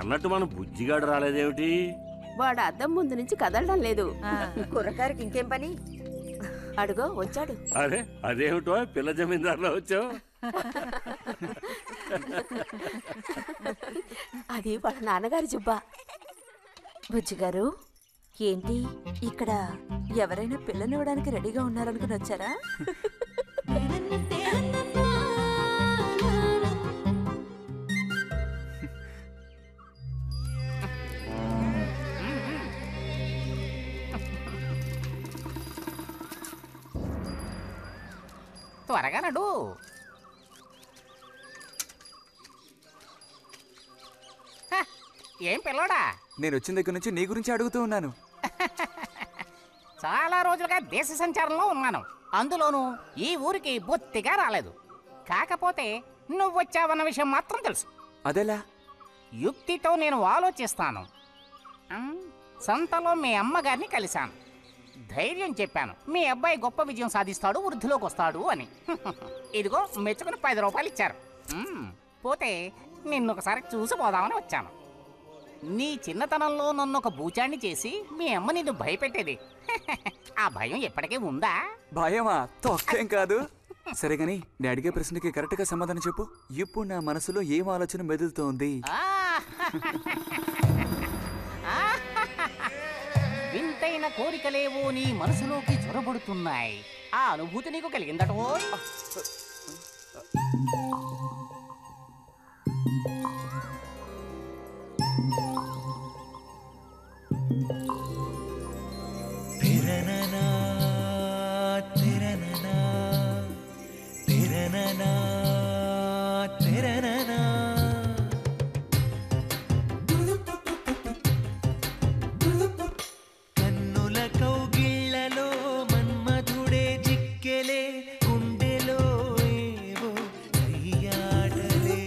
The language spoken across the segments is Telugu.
అన్నట్టు మన బుజ్జిగాడు రాలేదేమిటి? వాడు అద్దం ముందు నుంచి కదలడం లేదు. కుర్రకారికి ఇంకేం పని? అడుగో వచ్చాడు. అరే అదేమిటో పిల్ల జమీందారులో వచ్చావు? అది వాళ్ళ నాన్నగారి జుబ్బా. బుజ్జిగారు ఏంటి ఇక్కడ ఎవరైనా పిల్లనివ్వడానికి రెడీగా ఉన్నారనుకుని వచ్చారా? త్వరగా నడు. ఏం పిల్లోడా, నేను వచ్చిన దగ్గర నుంచి నీ గురించి అడుగుతూ ఉన్నాను. చాలా రోజులుగా దేశ సంచారంలో ఉన్నాను. అందులోనూ ఈ ఊరికి బొత్తిగా రాలేదు. కాకపోతే నువ్వు వచ్చావన్న విషయం మాత్రం తెలుసు. అదెలా? యుక్తితో నేను ఆలోచిస్తాను. సంతలో మీ అమ్మగారిని కలిశాను. ధైర్యం చెప్పాను, మీ అబ్బాయి గొప్ప విజయం సాధిస్తాడు, వృద్ధిలోకి వస్తాడు అని. ఇదిగో మెచ్చుకుని 10 రూపాయలు ఇచ్చారు. పోతే నిన్నొకసారి చూసి పోదామని వచ్చాను. నీ చిన్నతనంలో నన్ను ఒక బూచాన్ని చేసి మీ అమ్మ నిన్ను భయపెట్టేది. ఆ భయం ఎప్పటికీ ఉందా? భయమా? తొక్కేం కాదు. సరే గాని నేను అడిగే ప్రశ్నకి కరెక్ట్ గా సమాధానం చెప్పు. ఇప్పుడు నా మనసులో ఏం ఆలోచన మెదులుతోంది? వింతైన కోరికలేవో నీ మనసులోకి చొరబడుతున్నాయి. ఆ అనుభూతి నీకు కలిగిందటో? కన్నుల కౌగిళ్లలో మన్మధుడే జిక్కెలే, గుండెలో ఏవో సయ్యాటలే.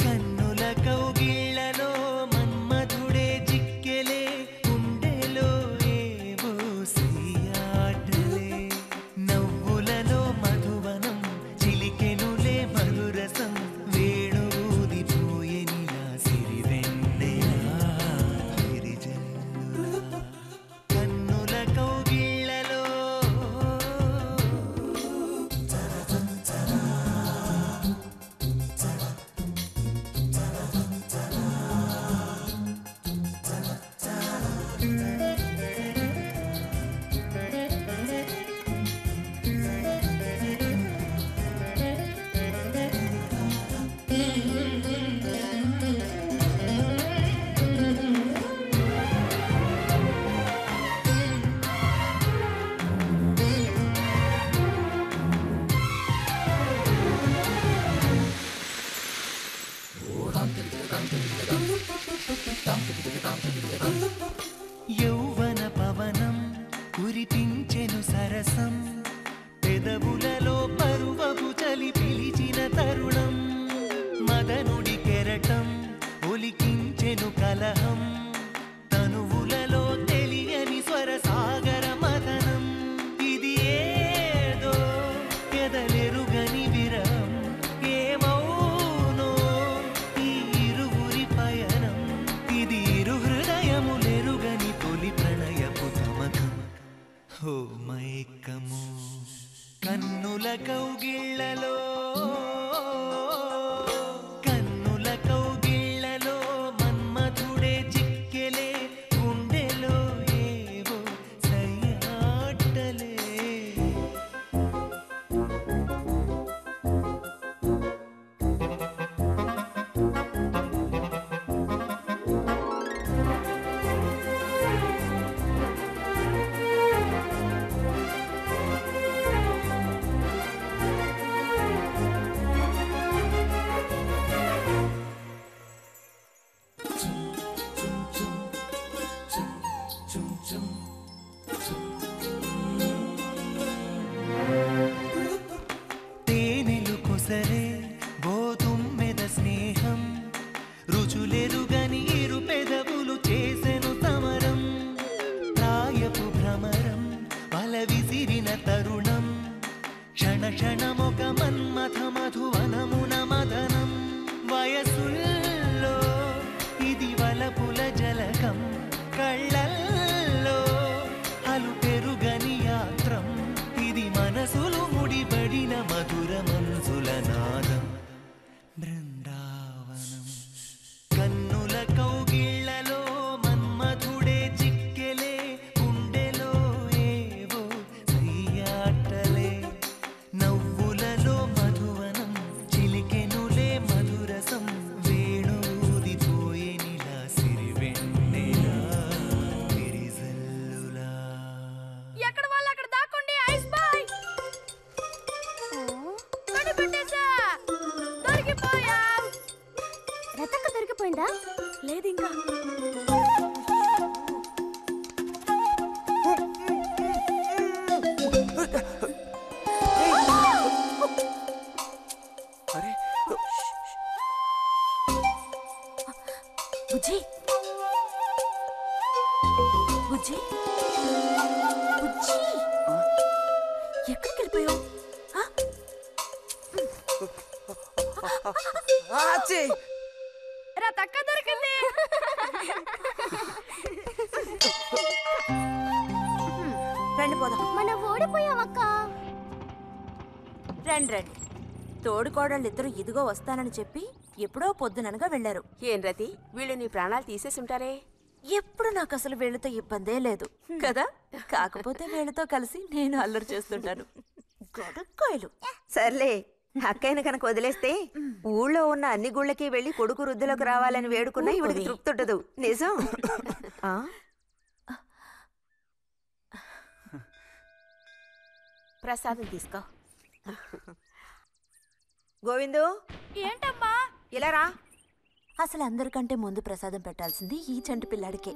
కన్నుల కౌగిళ్లలో మన్మధుడే జిక్కెలే, గుండెలో ఏవో సయ్యాటలే. నవ్వులలో మధువనం చిలికెనులే మధురసం, వేణువుదిపోయెనిలా సిరివెన్నెలా గిరిజల్లులా. కన్నుల కౌగిళ్లలో యౌవన పవనం కురిపించెను సరసం, పెదవులలో పరువపు చలి పిలిచిన తరుణం. మదనుడి కెరటం ఒలికించెను కలహం, తనువులలో తెలియని స్వర సాగర మదనం. ఇది ఏదో ఎదలెరుగని విరహం, ఏమౌనో ఈ ఇరువురి పయనం. ఇది ఇరు హృదయములెరుగని తొలి ప్రణయపు తమకం, హో మైకము. కన్నుల కౌగిళ్లలో కన్నుల కౌగిళ్లలో మన్మధుడే అయిపోయిందా? లేదు ఇంకా. అరే బుజ్జి బుజ్జి బుజ్జి ఎక్కడికి వెళ్ళిపోయావు? రా తక్క దొరికింది. రండి పోదాం. మనం ఓడిపోయామక్క. రండి రండి. తోడుకోడళ్ళు ఇద్దరు ఇదిగో వస్తానని చెప్పి ఎప్పుడో పొద్దుననగా వెళ్లారు. ఏం రతి, వీళ్ళు నీ ప్రాణాలు తీసేసి ఉంటారే. ఎప్పుడు నాకు అసలు వీళ్ళతో ఇబ్బందే లేదు కదా. కాకపోతే వీళ్ళతో కలిసి నేను అల్లరి చేస్తుంటాను. గొడక్కాయలు. సర్లే, అక్కయ్యను కనుక వదిలేస్తే ఊళ్ళో ఉన్న అన్ని గుళ్ళకి వెళ్ళి కొడుకు వృద్ధిలోకి రావాలని వేడుకున్నా ఇవిడికి తృప్తి ఉండదు. నిజం. ఆ? ప్రసాదం తీసుకో. గోవిందు, ఏంటమ్మా? ఇలా రా. అసలు అందరికంటే ముందు ప్రసాదం పెట్టాల్సింది ఈ చంటి పిల్లాడికే.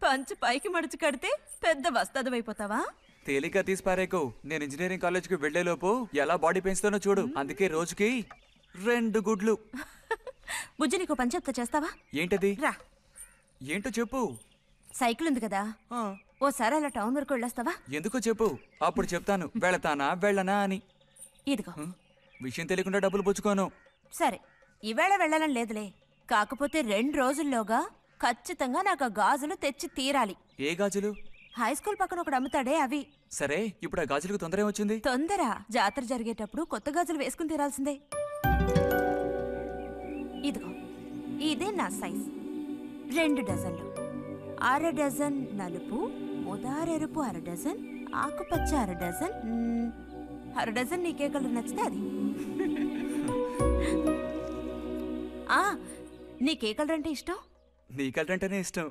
పంచు పైకి మడుచు కడితే పెద్ద వస్తాదమైపోతావా? తేలిక తీసి పారేకు. నేను ఇంజనీరింగ్ కాలేజ్కి వెళ్లేలోపు ఎలా బాడీ పెంచుతానో చూడు. అందుకే రోజుకి 2 గుడ్లు. బుజ్జి నీకు పని చెప్తా, చేస్తావా? ఏంటది? రా. ఏంటో చెప్పు. సైకిల్ ఉంది కదా, ఓసారి అలా టౌన్ వరకు వెళ్ళొస్తావా? ఎందుకో చెప్పు, అప్పుడు చెప్తాను వెళతానా వెళ్ళనా అని. ఇదిగో. విషయం తెలియకుండా డబ్బులు పుచ్చుకోను. సరే, ఈవేళ వెళ్ళాలని లేదులే. కాకపోతే 2 రోజుల్లోగా ఖచ్చితంగా నాకు ఆ గాజులు తెచ్చి తీరాలి. ఏ గాజులు? హై స్కూల్ పక్కన ఒకడు అమ్ముతాడే అవి. సరే, ఇప్పుడు ఆ గాజులకు తొందర ఏమొచ్చింది? తొందర జాతర జరిగేటప్పుడు కొత్త గాజులు వేసుకుని తీరాల్సిందే. ఇదిగో, ఇదే నా సైజ్. 2 డజన్లు. 1/2 డజన్ నలుపు, ముదారెరుపు 1/2 డజన్, ఆకుపచ్చ 1/2 డజన్. 1/2 డజన్ నీకే కలర్ నచ్చితే అది. నీకే కలర్ అంటే ఇష్టం? నీ కలర్ అంటేనే ఇష్టం.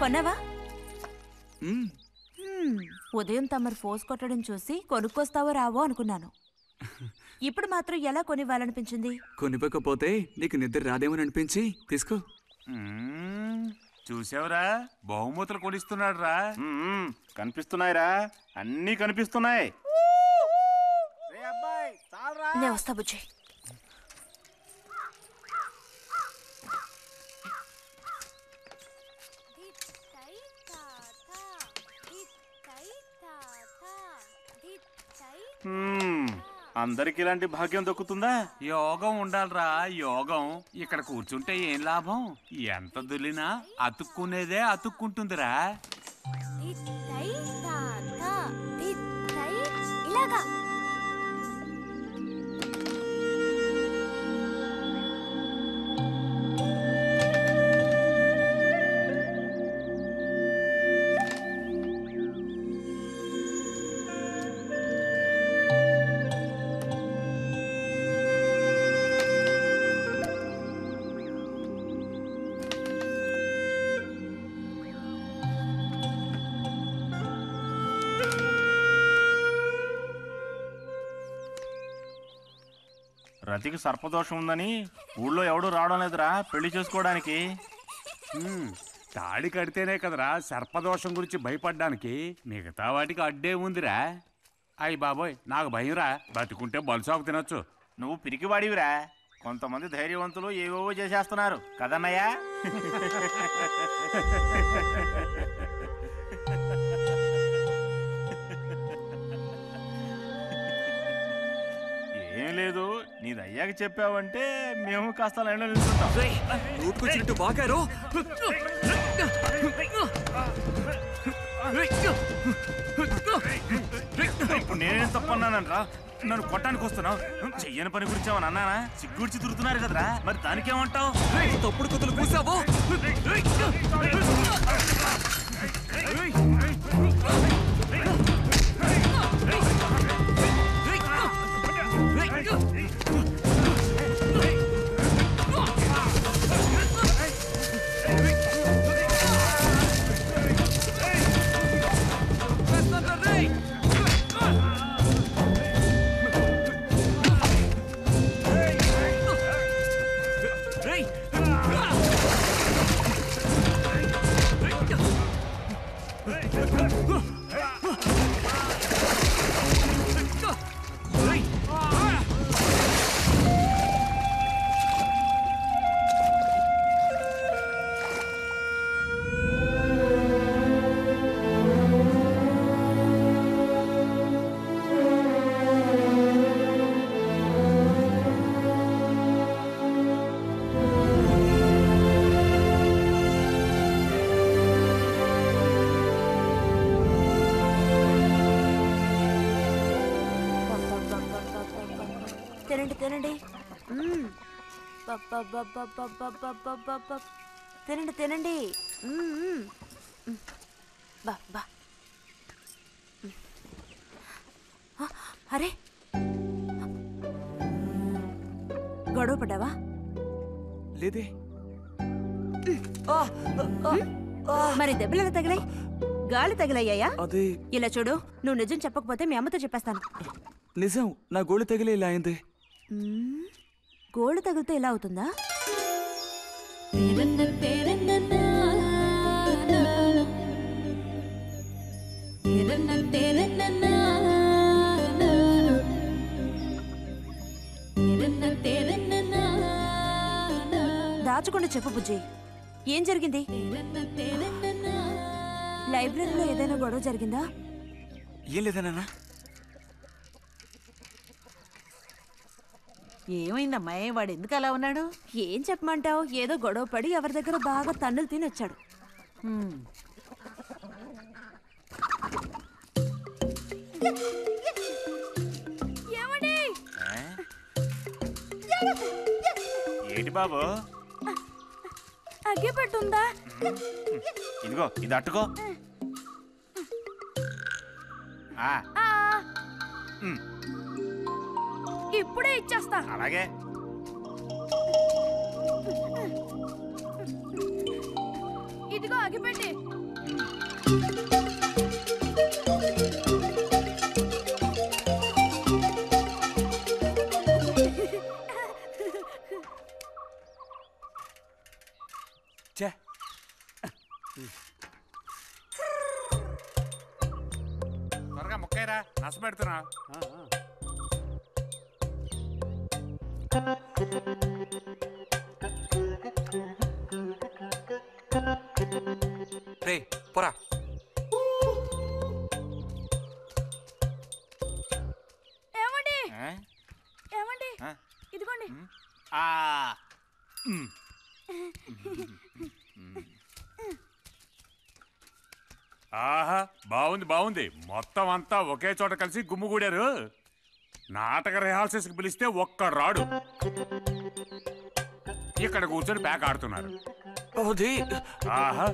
కొన్నావా? ఉదయం తమరు ఫోర్స్ కొట్టడం చూసి కొనుక్కొస్తావో రావో అనుకున్నాను. ఇప్పుడు మాత్రం ఎలా కొనివ్వాలనిపించింది? కొనివ్వకపోతే నీకు నిద్ర రాదేమని అనిపించి తీసుకో. చూసావురా, బహుమతులు కొనిస్తున్నాడు రా. కనిపిస్తున్నాయిరా, అన్నీ కనిపిస్తున్నాయి. నే వస్తా బుజ్జి. అందరికి ఇలాంటి భాగ్యం దొక్కుతుందా? యోగం ఉండాలిరా, యోగం. ఇక్కడ కూర్చుంటే ఏం లాభం? ఎంత దులినా అతుక్కునేదే అతుక్కుంటుందిరా. ఇలాగా రతికి సర్పదోషం ఉందని ఊళ్ళో ఎవడూ రావడం లేదురా పెళ్లి చేసుకోవడానికి. తాడి కడితేనే కదరా సర్పదోషం గురించి భయపడ్డానికి, మిగతా వాటికి అడ్డే ఉందిరా. అయ్యి బాబోయ్, నాకు భయంరా, బతికుంటే బలుసాకు తినొచ్చు. నువ్వు పిరికివాడివిరా, కొంతమంది ధైర్యవంతులు ఏవేవో చేసేస్తున్నారు కదన్నయ్యా. ఏం లేదు, నీది అయ్యాక చెప్పావంటే మేము కాస్త లైన్లో నిలుస్తుంటాం. నోటుకొచ్చినట్టు బాగారు. ఇప్పుడు నేనేం తప్పన్నానరా, నన్ను కొట్టడానికి వస్తున్నావు? చెయ్యని పని గురించి ఏమన్నా అన్నానా? సిగ్గుడిచి తిరుగుతున్నారు కదరా, మరి దానికేమంటావు? తప్పుడు కుతులు కూసావు. తినండి తినండి తినండి తినండి. బా బా. అరే, గొడవ పడ్డావా? లేదే. మరి దెబ్బలు ఎలా తగిలాయి? గాలి తగిలయ్యాయా? అదే. ఇలా చూడు, నువ్వు నిజం చెప్పకపోతే మీ అమ్మతో చెప్పేస్తాను. నిజం, నా గోళ్ళు తగిలే ఇలా అయింది. గోళ్ళు తగిలితే ఇలా అవుతుందా? దాచకుండా చెప్పు బుజ్జి, ఏం జరిగింది? లైబ్రరీలో ఏదైనా గొడవ జరిగిందా? ఏం లేదా నాన్న? ఏమైందమ్మాయి, వాడు ఎందుకు అలా ఉన్నాడు? ఏం చెప్పమంటావు, ఏదో గొడవ పడి ఎవరి దగ్గర బాగా తన్నులు తిని వచ్చాడు. ఏంటి బాబు? అగ్గి పెట్టుందా? ఇదిగో ఇది అట్టుకో. ఇప్పుడే ఇచ్చేస్తా. అలాగే. ఇదిగో అగ్గిపెట్టి. త్వరగా ముక్కైరా, నస పెడుతున్నా. రే పోరా. ఏమండి ఏమండి, ఇదిగోండి. ఆహా, బాగుంది బాగుంది. మొత్తం అంతా ఒకే చోట కలిసి గుమ్ముగూడారు. నాటక రిహార్సల్స్కి పిలిస్తే ఒక్క రాడు. ఇక్కడ కూర్చొని ప్యాక్ ఆడుతున్నారు. ఆహా.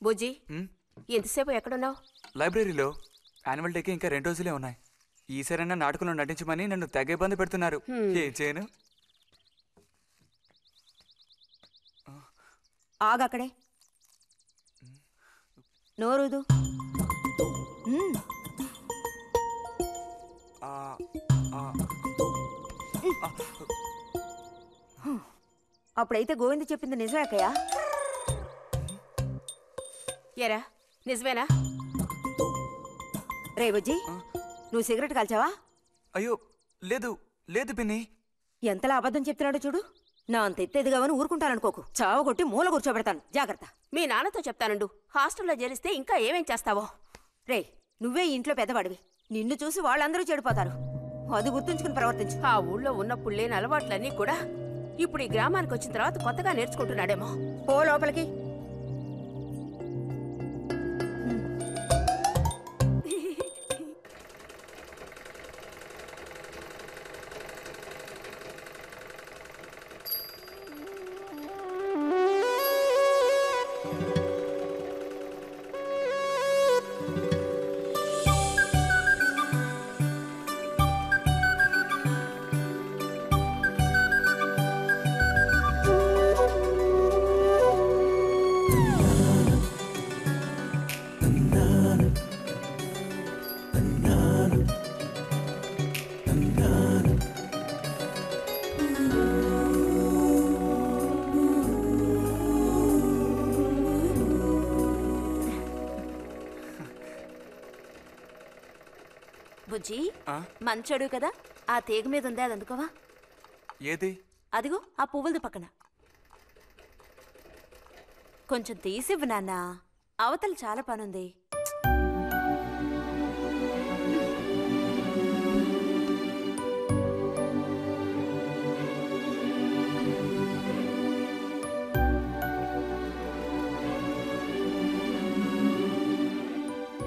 బుజ్జి, ఎంతసేపు ఎక్కడున్నావు? లైబ్రరీలో యాన్యువల్ డేకి ఇంకా 2 రోజులే ఉన్నాయి. ఈసారైనా నాటకంలో నటించమని నన్ను తెగ ఇబ్బంది పెడుతున్నారు. ఏం చేయను? ఆగక్కడే నోరుదు. అప్పుడైతే గోవింద చెప్పింది నిజమే అక్కయ్యా? ఎరా నిజమేనా? రే బుజ్జి, నువ్వు సిగరెట్ కాల్చావా? అయ్యో లేదు లేదు పిన్ని. ఎంతలా అబద్ధం చెప్తున్నాడో చూడు. నా అంత ఎత్తేదిగావని ఊరుకుంటాననుకోకు. చావగొట్టి మూల కూర్చోబెడతాను. జాగ్రత్త. మీ నాన్నతో చెప్తానుండు. హాస్టల్లో చేరిస్తే ఇంకా ఏమేం చేస్తావో. రే, నువ్వే ఇంట్లో పెద్దవాడివి. నిన్ను చూసి వాళ్ళందరూ చెడిపోతారు. అది గుర్తుంచుకుని ప్రవర్తించు. ఆ ఊళ్ళో ఉన్నప్పుడు లేని అలవాట్లన్నీ కూడా ఇప్పుడు ఈ గ్రామానికి వచ్చిన తర్వాత కొత్తగా నేర్చుకుంటున్నాడేమో. పో లోపలికి. బుజ్జి, మంచోడు కదా. ఆ తీగ మీద ఉంది, అది అందుకోవా? ఏది? అదిగో ఆ పువ్వులది పక్కన. కొంచెం తీసివ్వు నాన్న, అవతల చాలా పనుంది.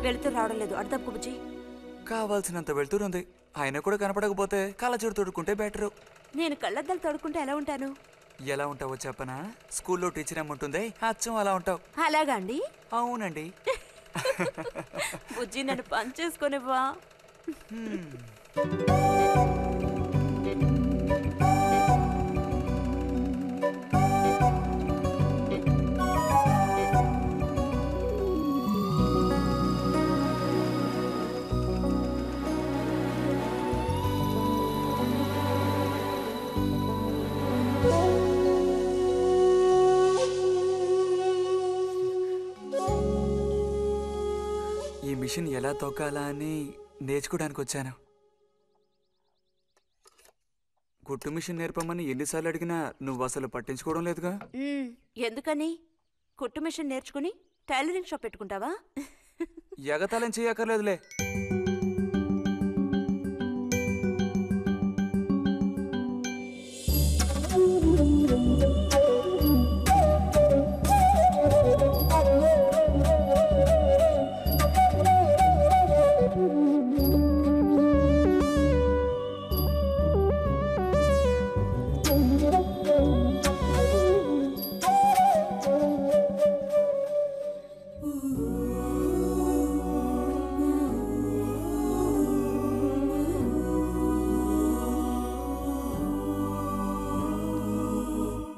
వెళుతూ రావడం లేదు. అర్థం బుజ్జి. కావాల్సినంత వెళ్తురుంది. ఆయన కూడా కనపడకపోతే కళ్ళజోడు తొడుక్కుంటే బెటరు. నేను కళ్ళద్దాలు తొడుక్కుంటే ఎలా ఉంటాను? ఎలా ఉంటావో చెప్పనా? స్కూల్లో టీచర్ ఏముంటుంది, అచ్చం అలా ఉంటావు. అలాగా అండి? అవునండి. బుజ్జి, నన్ను పని చేసుకునివ్వా. ఈ మిషన్ ఎలా తొక్కాలా అని నేర్చుకోవడానికి వచ్చాను. కుట్టు మిషన్ నేర్పమని ఎన్నిసార్లు అడిగినా నువ్వు అసలు పట్టించుకోవడం లేదుగా. ఎందుకని? కుట్టు మిషన్ నేర్చుకుని టైలరింగ్ షాప్ పెట్టుకుంటావా? ఎగతాళం చేయక్కర్లేదులే.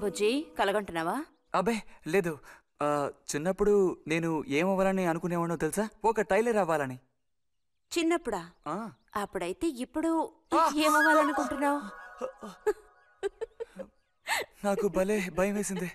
బుజ్జి, కలగంటున్నావా? అబ్బే లేదు. చిన్నప్పుడు నేను ఏమవ్వాలని అనుకునేవాడో తెలుసా? ఒక టైలర్ అవ్వాలని. చిన్నప్పుడా? అప్పుడైతే ఇప్పుడు ఏమవ్వాలనుకుంటున్నావు? నాకు భలే భయం వేసింది.